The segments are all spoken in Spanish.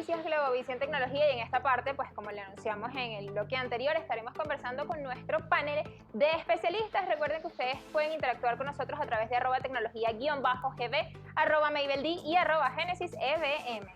Noticias Globovisión Tecnología y en esta parte, pues como le anunciamos en el bloque anterior, estaremos conversando con nuestro panel de especialistas. Recuerden que ustedes pueden interactuar con nosotros a través de @tecnología_gb, @maybeld y @genesisevm.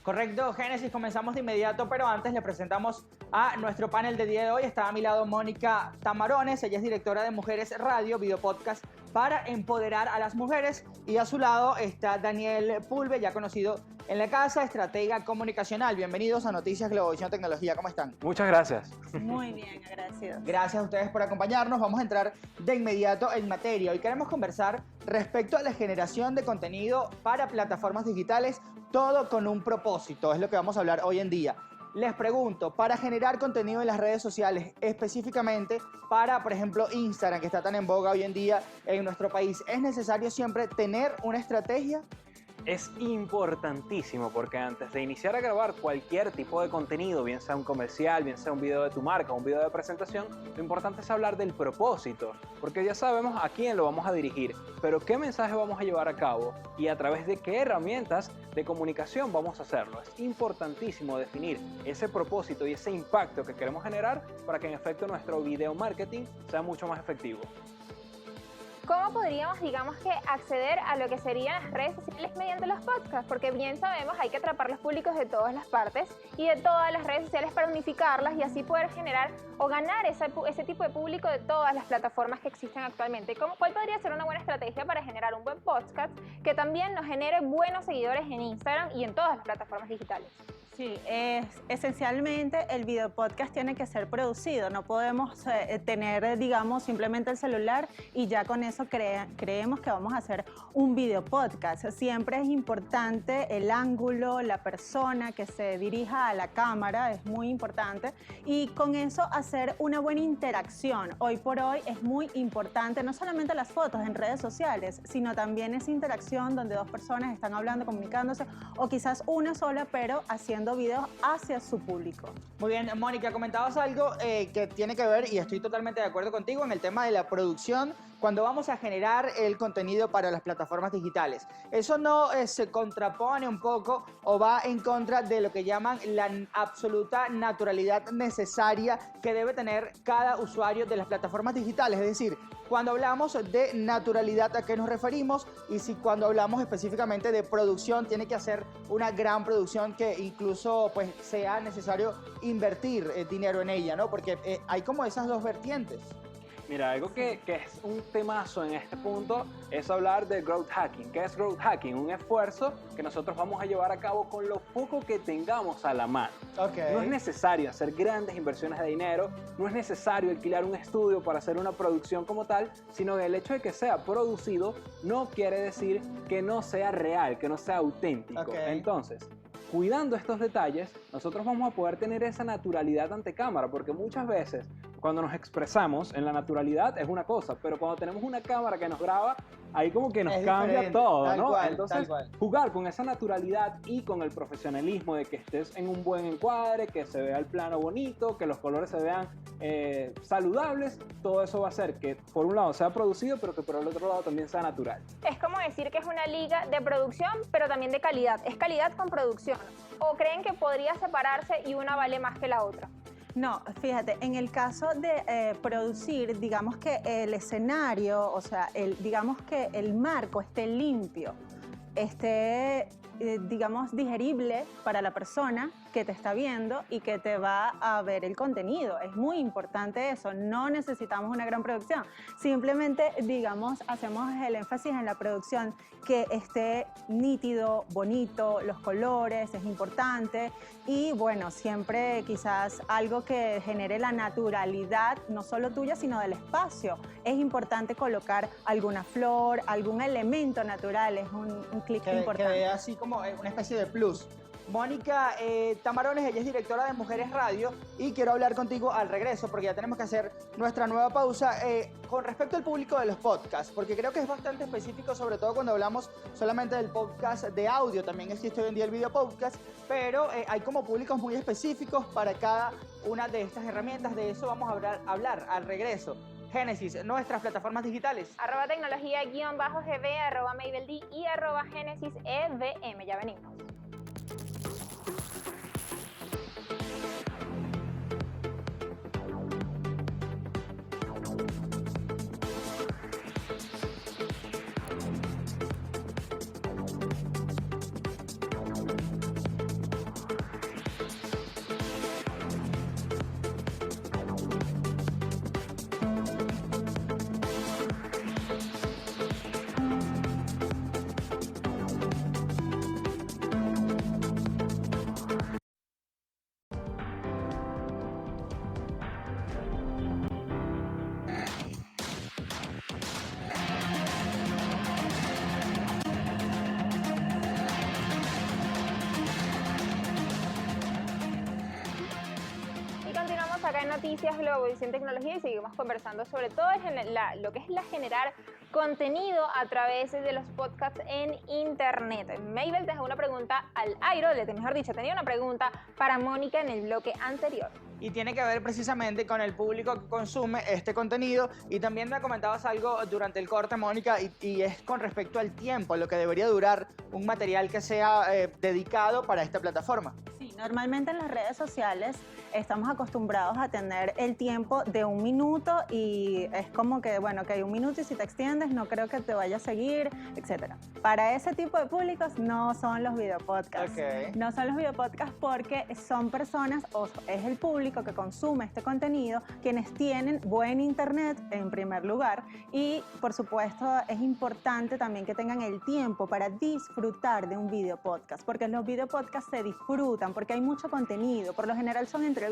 Correcto, Génesis, comenzamos de inmediato, pero antes le presentamos a nuestro panel de día de hoy. Está a mi lado Mónica Tamarones, ella es directora de Mujeres Radio, video podcast para empoderar a las mujeres, y a su lado está Daniel Pulve, ya conocido en la casa, estratega comunicacional. Bienvenidos a Noticias Globovisión Tecnología, ¿cómo están? Muchas gracias. Muy bien, agradecidos. Gracias a ustedes por acompañarnos. Vamos a entrar de inmediato en materia. Hoy queremos conversar respecto a la generación de contenido para plataformas digitales, todo con un propósito, es lo que vamos a hablar hoy en día. Les pregunto, para generar contenido en las redes sociales, específicamente para, por ejemplo, Instagram, que está tan en boga hoy en día en nuestro país, ¿es necesario siempre tener una estrategia? Es importantísimo porque antes de iniciar a grabar cualquier tipo de contenido, bien sea un comercial, bien sea un video de tu marca, un video de presentación, lo importante es hablar del propósito, porque ya sabemos a quién lo vamos a dirigir, pero qué mensaje vamos a llevar a cabo y a través de qué herramientas de comunicación vamos a hacerlo. Es importantísimo definir ese propósito y ese impacto que queremos generar para que en efecto nuestro video marketing sea mucho más efectivo. ¿Cómo podríamos, digamos que, acceder a lo que serían las redes sociales mediante los podcasts? Porque bien sabemos, hay que atrapar los públicos de todas las partes y de todas las redes sociales para unificarlas y así poder generar o ganar ese tipo de público de todas las plataformas que existen actualmente. ¿Cuál podría ser una buena estrategia para generar un buen podcast que también nos genere buenos seguidores en Instagram y en todas las plataformas digitales? Sí, esencialmente el video podcast tiene que ser producido, no podemos tener, digamos, simplemente el celular y ya con eso creemos que vamos a hacer un video podcast. Siempre es importante el ángulo, la persona que se dirija a la cámara, es muy importante, y con eso hacer una buena interacción. Hoy por hoy es muy importante no solamente las fotos en redes sociales, sino también esa interacción donde dos personas están hablando, comunicándose, o quizás una sola, pero haciendo videos hacia su público. Muy bien, Mónica, comentabas algo que tiene que ver, y estoy totalmente de acuerdo contigo, en el tema de la producción cuando vamos a generar el contenido para las plataformas digitales. Eso no se contrapone un poco o va en contra de lo que llaman la absoluta naturalidad necesaria que debe tener cada usuario de las plataformas digitales. Es decir, cuando hablamos de naturalidad, ¿a qué nos referimos? Y si cuando hablamos específicamente de producción, tiene que hacer una gran producción que incluso pues sea necesario invertir dinero en ella, ¿no? Porque hay como esas dos vertientes. Mira, algo que es un temazo en este punto es hablar de growth hacking. ¿Qué es growth hacking? Un esfuerzo que nosotros vamos a llevar a cabo con lo poco que tengamos a la mano. Okay. No es necesario hacer grandes inversiones de dinero, no es necesario alquilar un estudio para hacer una producción como tal, sino que el hecho de que sea producido no quiere decir que no sea real, que no sea auténtico. Okay. Entonces, cuidando estos detalles, nosotros vamos a poder tener esa naturalidad ante cámara, porque muchas veces cuando nos expresamos en la naturalidad es una cosa, pero cuando tenemos una cámara que nos graba, ahí como que nos cambia todo, ¿no? Entonces, jugar con esa naturalidad y con el profesionalismo de que estés en un buen encuadre, que se vea el plano bonito, que los colores se vean saludables, todo eso va a hacer que por un lado sea producido, pero que por el otro lado también sea natural. Es como decir que es una liga de producción, pero también de calidad. Es calidad con producción. ¿O creen que podría separarse y una vale más que la otra? No, fíjate, en el caso de producir, digamos que el escenario, o sea, digamos que el marco esté limpio, esté, digamos, digerible para la persona que te está viendo y que te va a ver el contenido. Es muy importante eso, no necesitamos una gran producción. Simplemente, digamos, hacemos el énfasis en la producción, que esté nítido, bonito, los colores, es importante. Y bueno, siempre quizás algo que genere la naturalidad, no solo tuya, sino del espacio. Es importante colocar alguna flor, algún elemento natural, es un clic importante. Que vea así como una especie de plus. Mónica Tamarones, ella es directora de Mujeres Radio, y quiero hablar contigo al regreso porque ya tenemos que hacer nuestra nueva pausa con respecto al público de los podcasts, porque creo que es bastante específico, sobre todo cuando hablamos solamente del podcast de audio. También existe hoy en día el video podcast, pero hay como públicos muy específicos para cada una de estas herramientas. De eso vamos a hablar al regreso. Génesis, nuestras plataformas digitales. @tecnología_gb, @maybeld y @genesisevm. Ya venimos. Acá en Noticias Globovisión Tecnología y seguimos conversando sobre todo lo que es generar contenido a través de los podcasts en internet. Mabel dejó una pregunta al aire, mejor dicho, tenía una pregunta para Mónica en el bloque anterior. Y tiene que ver precisamente con el público que consume este contenido, y también me comentabas algo durante el corte, Mónica, y es con respecto al tiempo, lo que debería durar un material que sea dedicado para esta plataforma. Sí, normalmente en las redes sociales estamos acostumbrados a tener el tiempo de 1 minuto y es como que, bueno, que hay 1 minuto y si te extiendes no creo que te vaya a seguir, etc. Para ese tipo de públicos no son los videopodcasts. Okay. No son los videopodcasts porque son personas, o es el público que consume este contenido, quienes tienen buen internet en primer lugar, y por supuesto es importante también que tengan el tiempo para disfrutar de un videopodcast, porque los videopodcasts se disfrutan porque hay mucho contenido, por lo general son entrevistas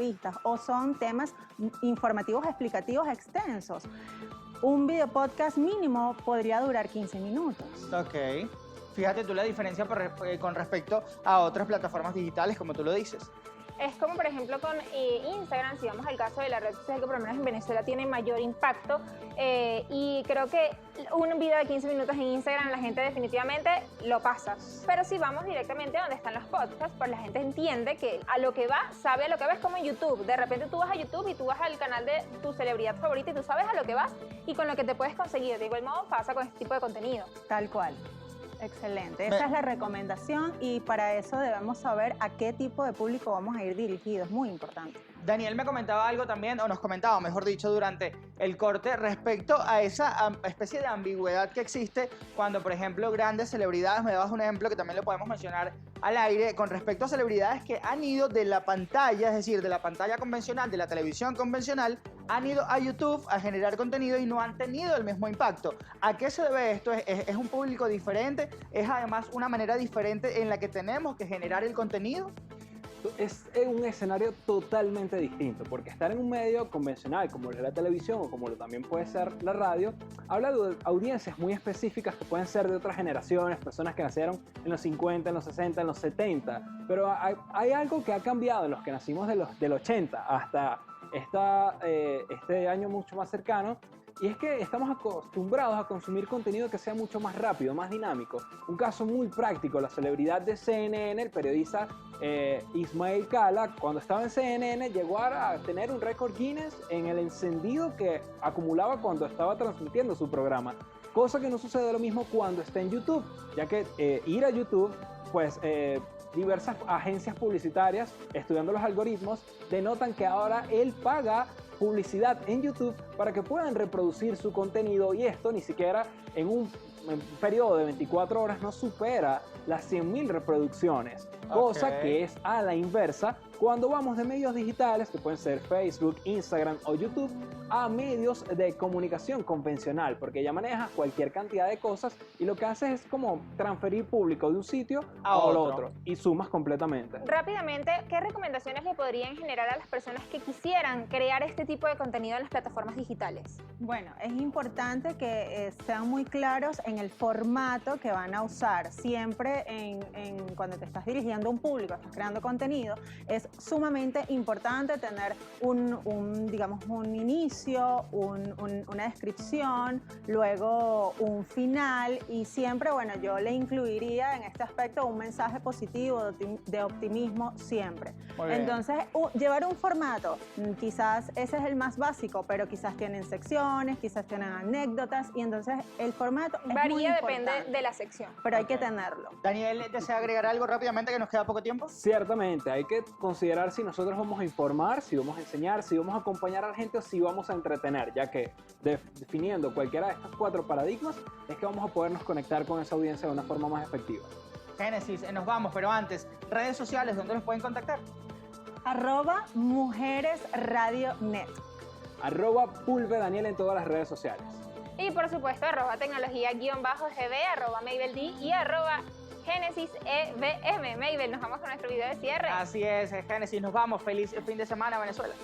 o son temas informativos explicativos extensos. Un videopodcast mínimo podría durar 15 minutos. Ok. Fíjate tú la diferencia con respecto a otras plataformas digitales, como tú lo dices. Es como por ejemplo con Instagram, si vamos al caso de la red social que por lo menos en Venezuela tiene mayor impacto, y creo que un video de 15 minutos en Instagram la gente definitivamente lo pasa, pero si vamos directamente a donde están los podcasts, pues la gente entiende que a lo que va, sabe a lo que va. Es como en YouTube, de repente tú vas a YouTube y tú vas al canal de tu celebridad favorita y tú sabes a lo que vas y con lo que te puedes conseguir. De igual modo pasa con este tipo de contenido. Tal cual. Excelente, esa es la recomendación y para eso debemos saber a qué tipo de público vamos a ir dirigidos, muy importante. Daniel me comentaba algo también, o nos comentaba, mejor dicho, durante el corte respecto a esa especie de ambigüedad que existe cuando, por ejemplo, grandes celebridades, me dabas un ejemplo que también lo podemos mencionar al aire, con respecto a celebridades que han ido de la pantalla, es decir, de la pantalla convencional, de la televisión convencional, han ido a YouTube a generar contenido y no han tenido el mismo impacto. ¿A qué se debe esto? ¿Es un público diferente? ¿Es además una manera diferente en la que tenemos que generar el contenido? Es un escenario totalmente distinto, porque estar en un medio convencional como es la televisión o como también puede ser la radio, habla de audiencias muy específicas que pueden ser de otras generaciones, personas que nacieron en los 50, en los 60, en los 70, pero hay algo que ha cambiado en los que nacimos del 80 hasta este año mucho más cercano, y es que estamos acostumbrados a consumir contenido que sea mucho más rápido, más dinámico. Un caso muy práctico, la celebridad de CNN, el periodista Ismael Cala, cuando estaba en CNN llegó a tener un récord Guinness en el encendido que acumulaba cuando estaba transmitiendo su programa. Cosa que no sucede lo mismo cuando está en YouTube, ya que ir a YouTube, pues diversas agencias publicitarias, estudiando los algoritmos, denotan que ahora él paga publicidad en YouTube para que puedan reproducir su contenido, y esto ni siquiera en un periodo de 24 horas no supera las 100.000 reproducciones, cosa que es a la inversa cuando vamos de medios digitales, que pueden ser Facebook, Instagram o YouTube, a medios de comunicación convencional, porque ya manejas cualquier cantidad de cosas y lo que haces es como transferir público de un sitio a otro y sumas completamente. Rápidamente, ¿qué recomendaciones le podrían generar a las personas que quisieran crear este tipo de contenido en las plataformas digitales? Bueno, es importante que sean muy claros en el formato que van a usar. Siempre cuando te estás dirigiendo a un público, estás creando contenido, es sumamente importante tener digamos, un inicio, una descripción, luego un final, y siempre, bueno, yo le incluiría en este aspecto un mensaje positivo de optimismo siempre. Entonces, llevar un formato, quizás ese es el más básico, pero quizás quizás tienen secciones, quizás tienen anécdotas, y entonces el formato es muy Varía, importante, depende de la sección. pero hay que Ok. tenerlo. Daniel, ¿desea agregar algo rápidamente que nos queda poco tiempo? Ciertamente, hay que considerar si nosotros vamos a informar, si vamos a enseñar, si vamos a acompañar a la gente o si vamos a entretener, ya que definiendo cualquiera de estos 4 paradigmas es que vamos a podernos conectar con esa audiencia de una forma más efectiva. Génesis, nos vamos, pero antes, redes sociales, ¿dónde nos pueden contactar? @mujeresradionet. @pulvedaniel en todas las redes sociales. Y por supuesto, @tecnología_gb, @maybeld y @genesisebm. Maybel, nos vamos con nuestro video de cierre. Así es, Génesis, nos vamos. Feliz fin de semana, Venezuela.